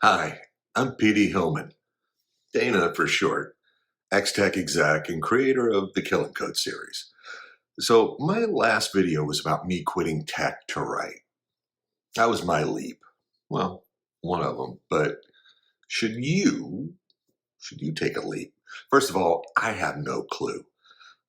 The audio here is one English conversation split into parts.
Hi, I'm PD Hillman, Dana for short, X-Tech exec and creator of the Killing Code series. So my last video was about me quitting tech to write. That was my leap. Well, one of them, but should you, should you take a leap? First of all, I have no clue.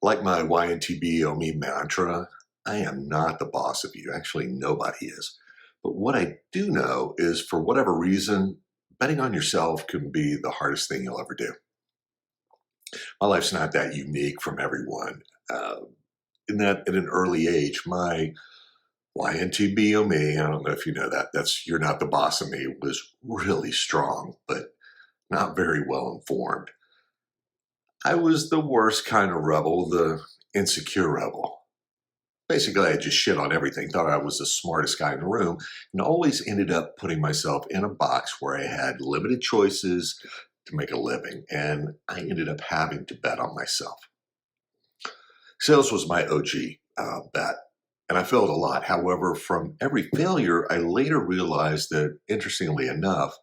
Like my YNTBO me mantra, I am not the boss of you. Actually, nobody is. But what I do know is for whatever reason, betting on yourself can be the hardest thing you'll ever do. My life's not that unique from everyone. In that, at an early age, my YNTBO me, I don't know if you know that, that's you're not the boss of me, was really strong, but not very well informed. I was the worst kind of rebel, the insecure rebel. Basically, I just shit on everything, thought I was the smartest guy in the room, and always ended up putting myself in a box where I had limited choices to make a living, and I ended up having to bet on myself. Sales was my OG bet, and I failed a lot. However, from every failure, I later realized that, interestingly enough,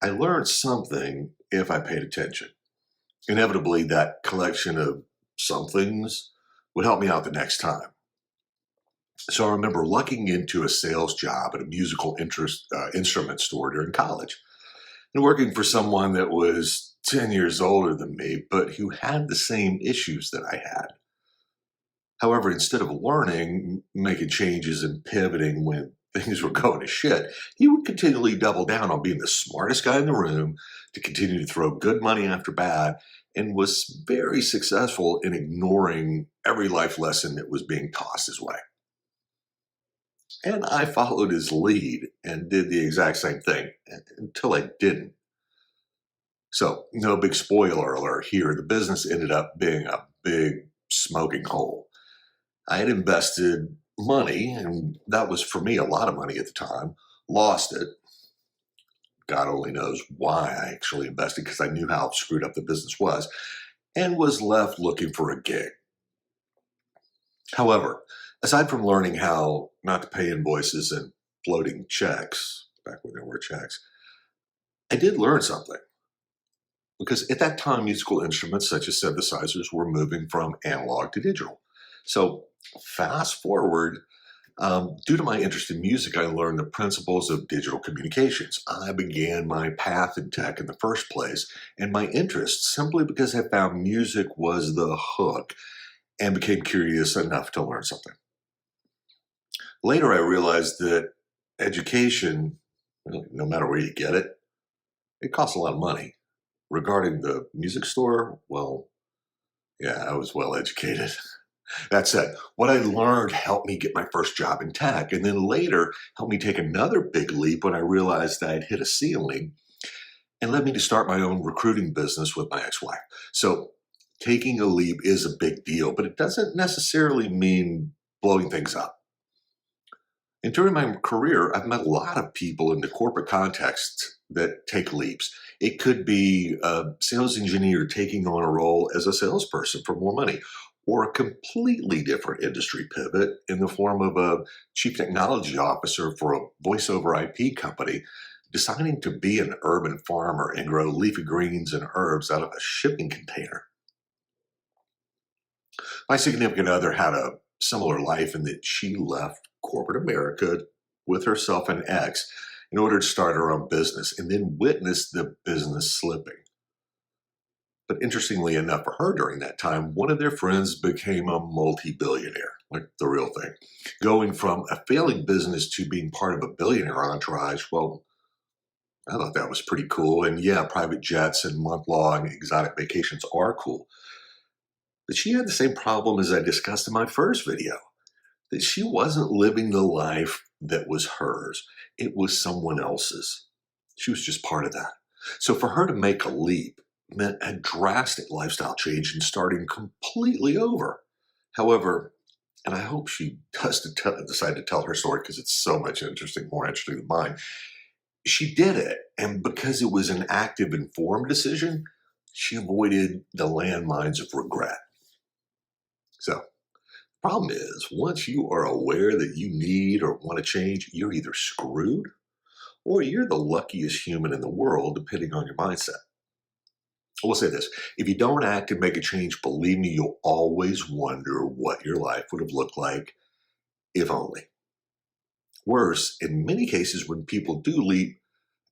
I learned something if I paid attention. Inevitably, that collection of somethings would help me out the next time. So I remember lucking into a sales job at a musical instrument store during college and working for someone that was 10 years older than me, but who had the same issues that I had. However, instead of learning, making changes and pivoting when things were going to shit, he would continually double down on being the smartest guy in the room to continue to throw good money after bad, and was very successful in ignoring every life lesson that was being tossed his way. And I followed his lead and did the exact same thing until I didn't. So, no big spoiler alert here. The business ended up being a big smoking hole. I had invested money, and that was for me a lot of money at the time, lost it. God only knows why I actually invested because I knew how screwed up the business was, and was left looking for a gig. However, aside from learning how not to pay invoices and floating checks, back when there were checks, I did learn something. Because at that time, musical instruments such as synthesizers were moving from analog to digital. So fast forward, due to my interest in music, I learned the principles of digital communications. I began my path in tech in the first place, and my interest simply because I found music was the hook and became curious enough to learn something. Later, I realized that education, really, no matter where you get it, it costs a lot of money. Regarding the music store, well, yeah, I was well educated. That said, what I learned helped me get my first job in tech, and then later helped me take another big leap when I realized I had hit a ceiling and led me to start my own recruiting business with my ex-wife. So taking a leap is a big deal, but it doesn't necessarily mean blowing things up. And during my career, I've met a lot of people in the corporate context that take leaps. It could be a sales engineer taking on a role as a salesperson for more money, or a completely different industry pivot in the form of a chief technology officer for a voice over IP company deciding to be an urban farmer and grow leafy greens and herbs out of a shipping container. My significant other had a similar life in that she left corporate America with herself and ex in order to start her own business and then witnessed the business slipping. But interestingly enough for her during that time, one of their friends became a multi-billionaire, like the real thing. Going from a failing business to being part of a billionaire entourage, well, I thought that was pretty cool. And yeah, private jets and month-long exotic vacations are cool. But she had the same problem as I discussed in my first video, that she wasn't living the life that was hers. It was someone else's. She was just part of that. So for her to make a leap meant a drastic lifestyle change and starting completely over. However, and I hope she does decide to tell her story because it's so much more interesting than mine. She did it, and because it was an active, informed decision, she avoided the landmines of regret. So, problem is, once you are aware that you need or want to change, you're either screwed or you're the luckiest human in the world, depending on your mindset. I will say this, if you don't act and make a change, believe me, you'll always wonder what your life would have looked like if only. Worse, in many cases, when people do leap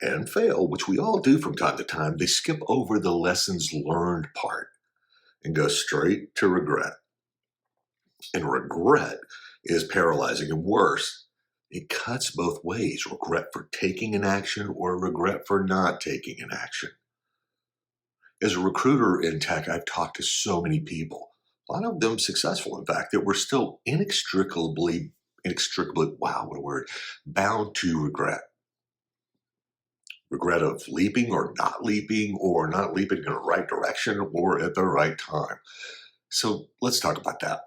and fail, which we all do from time to time, they skip over the lessons learned part and go straight to regret. And regret is paralyzing, and worse, it cuts both ways, regret for taking an action or regret for not taking an action. As a recruiter in tech, I've talked to so many people, a lot of them successful, in fact, that were still inextricably, wow, what a word, bound to regret. Regret of leaping or not leaping in the right direction or at the right time. So let's talk about that.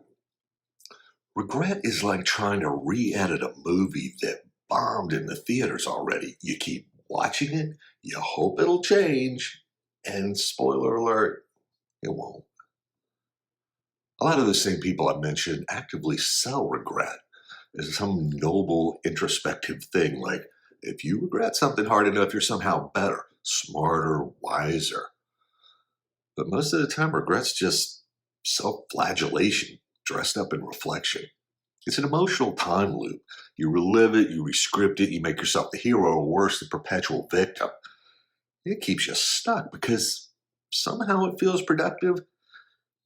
Regret is like trying to re-edit a movie that bombed in the theaters already. You keep watching it, you hope it'll change, and spoiler alert, it won't. A lot of the same people I mentioned actively sell regret as some noble introspective thing, like if you regret something hard enough, you're somehow better, smarter, wiser. But most of the time, regret's just self-flagellation dressed up in reflection. It's an emotional time loop. You relive it, you rescript it, you make yourself the hero, or worse, the perpetual victim. It keeps you stuck because somehow it feels productive,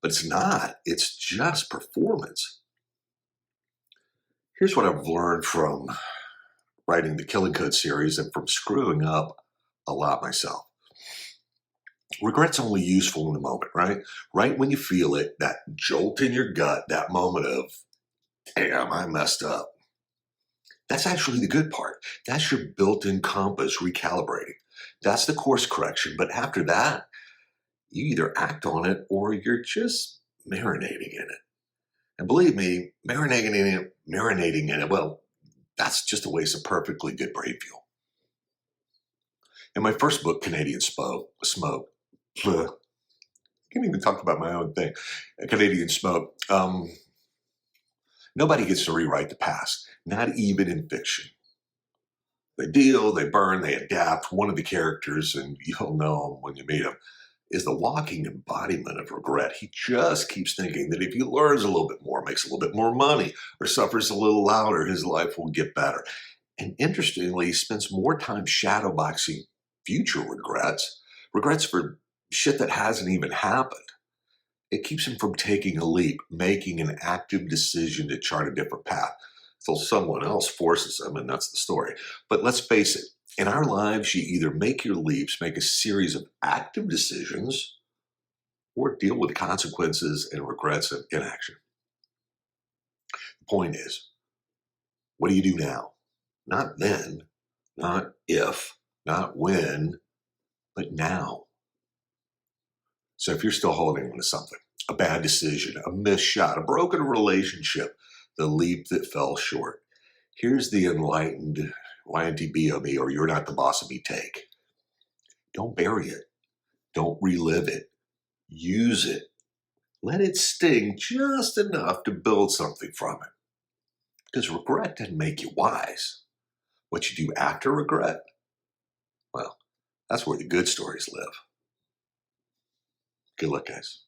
but it's not. It's just performance. Here's what I've learned from writing the Killing Code series and from screwing up a lot myself. Regret's only useful in the moment, right? Right when you feel it, that jolt in your gut, that moment of, damn, I messed up. That's actually the good part. That's your built-in compass recalibrating. That's the course correction. But after that, you either act on it or you're just marinating in it. And believe me, marinating in it, well, that's just a waste of perfectly good brain fuel. In my first book, Canadian Smoke, I can't even talk about my own thing. Canadian Smoke. Nobody gets to rewrite the past, not even in fiction. They deal, they burn, they adapt. One of the characters, and you'll know him when you meet him, is the walking embodiment of regret. He just keeps thinking that if he learns a little bit more, makes a little bit more money, or suffers a little louder, his life will get better. And interestingly, he spends more time shadowboxing future regrets for shit that hasn't even happened. It keeps him from taking a leap, making an active decision to chart a different path until someone else forces him, and that's the story. But let's face it, in our lives, you either make your leaps, make a series of active decisions, or deal with consequences and regrets of inaction. The point is, what do you do now? Not then, not if, not when, but now. So if you're still holding on to something, a bad decision, a missed shot, a broken relationship, the leap that fell short, here's the enlightened YNTB of me, or you're not the boss of me take. Don't bury it. Don't relive it. Use it. Let it sting just enough to build something from it. Because regret doesn't make you wise. What you do after regret, well, that's where the good stories live. Good luck, guys.